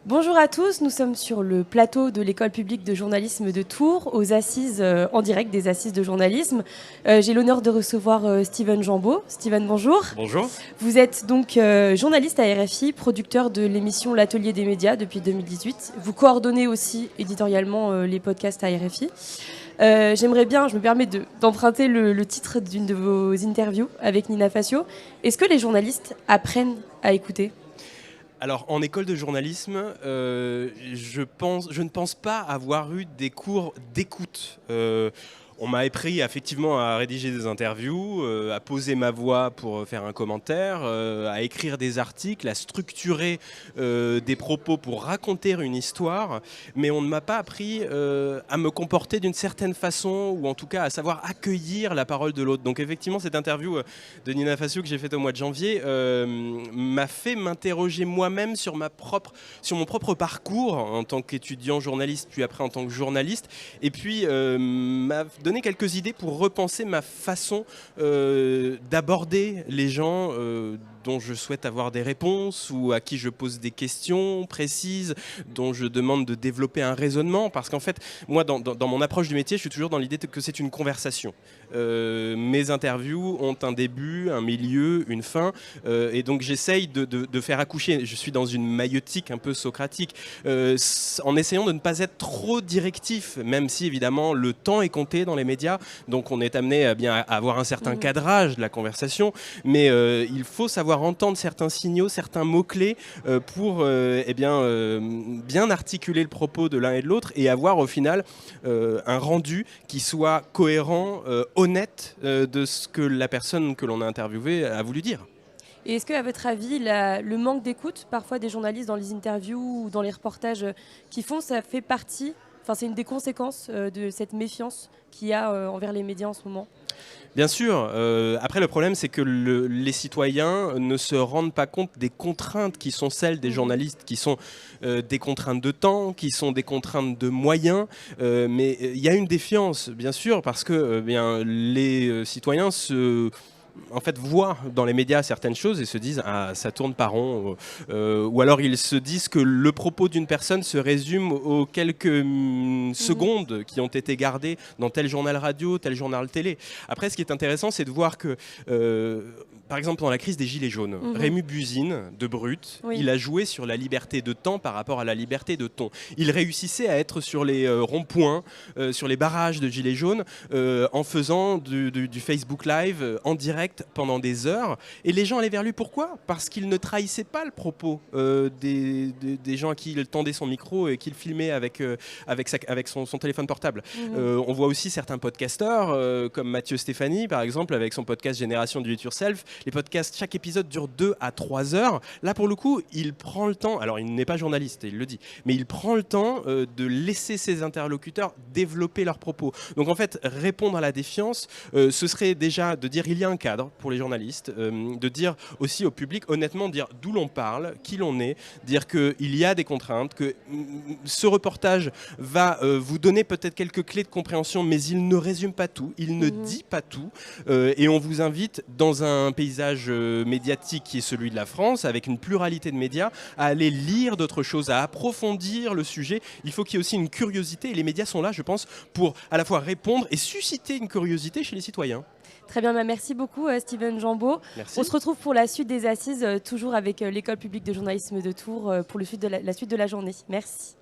Bonjour à tous, nous sommes sur le plateau de l'École publique de journalisme de Tours, aux assises, en direct des assises de journalisme. J'ai l'honneur de recevoir Steven Jambeau. Steven, bonjour. Bonjour. Vous êtes donc journaliste à RFI, producteur de l'émission L'Atelier des médias depuis 2018. Vous coordonnez aussi éditorialement les podcasts à RFI. J'aimerais bien, je me permets d'emprunter le titre d'une de vos interviews avec Nina Facio. Est-ce que les journalistes apprennent à écouter ? Alors, en école de journalisme, je ne pense pas avoir eu des cours d'écoute. On m'a appris effectivement à rédiger des interviews, à poser ma voix pour faire un commentaire, à écrire des articles, à structurer des propos pour raconter une histoire, mais on ne m'a pas appris à me comporter d'une certaine façon, ou en tout cas à savoir accueillir la parole de l'autre. Donc effectivement, cette interview de Nina Facio que j'ai faite au mois de janvier m'a fait m'interroger moi-même sur mon propre parcours en tant qu'étudiant journaliste, puis après en tant que journaliste, et puis m'a donner quelques idées pour repenser ma façon d'aborder les gens dont je souhaite avoir des réponses ou à qui je pose des questions précises, dont je demande de développer un raisonnement. Parce qu'en fait, moi, dans mon approche du métier, je suis toujours dans l'idée que c'est une conversation. Mes interviews ont un début, un milieu, une fin. Et donc, j'essaye de faire accoucher. Je suis dans une maïeutique un peu socratique, en essayant de ne pas être trop directif, même si, évidemment, le temps est compté dans les médias. Donc, on est amené à avoir un certain cadrage de la conversation. Mais il faut savoir entendre certains signaux, certains mots-clés pour bien articuler le propos de l'un et de l'autre et avoir au final un rendu qui soit cohérent, honnête de ce que la personne que l'on a interviewée a voulu dire. Et est-ce qu'à votre avis, le manque d'écoute parfois des journalistes dans les interviews ou dans les reportages qu'ils font, ça fait partie, c'est une des conséquences de cette méfiance qu'il y a envers les médias en ce moment ? Bien sûr. Après, le problème, c'est que les citoyens ne se rendent pas compte des contraintes qui sont celles des journalistes, qui sont des contraintes de temps, qui sont des contraintes de moyens. Mais il y a une défiance, bien sûr, parce que les citoyens voient dans les médias certaines choses et se disent « Ah, ça tourne pas rond ». Ou alors ils se disent que le propos d'une personne se résume aux quelques secondes qui ont été gardées dans tel journal radio, tel journal télé. Après, ce qui est intéressant, c'est de voir que, par exemple, dans la crise des Gilets jaunes, Rému Buzyn, de Brut, il a joué sur la liberté de temps par rapport à la liberté de ton. Il réussissait à être sur les ronds-points, sur les barrages de Gilets jaunes, en faisant du Facebook Live en direct pendant des heures, et les gens allaient vers lui. Pourquoi ? Parce qu'il ne trahissait pas le propos des gens à qui il tendait son micro et qu'il filmait avec son téléphone portable. On voit aussi certains podcasteurs comme Mathieu Stéphanie par exemple, avec son podcast Génération Do It Yourself. Les podcasts, chaque épisode dure 2 à 3 heures. Là pour le coup, il prend le temps, alors il n'est pas journaliste, il le dit, mais il prend le temps de laisser ses interlocuteurs développer leurs propos. Donc en fait, répondre à la défiance, ce serait déjà de dire il y a un cadre pour les journalistes, de dire aussi au public, honnêtement, dire d'où l'on parle, qui l'on est, dire qu'il y a des contraintes, que ce reportage va vous donner peut-être quelques clés de compréhension, mais il ne résume pas tout, il ne dit pas tout, et on vous invite dans un paysage médiatique qui est celui de la France, avec une pluralité de médias, à aller lire d'autres choses, à approfondir le sujet. Il faut qu'il y ait aussi une curiosité, et les médias sont là, je pense, pour à la fois répondre et susciter une curiosité chez les citoyens. Très bien, merci beaucoup Steven Jambeau. Merci. On se retrouve pour la suite des assises, toujours avec l'École publique de journalisme de Tours, pour la suite de la journée. Merci.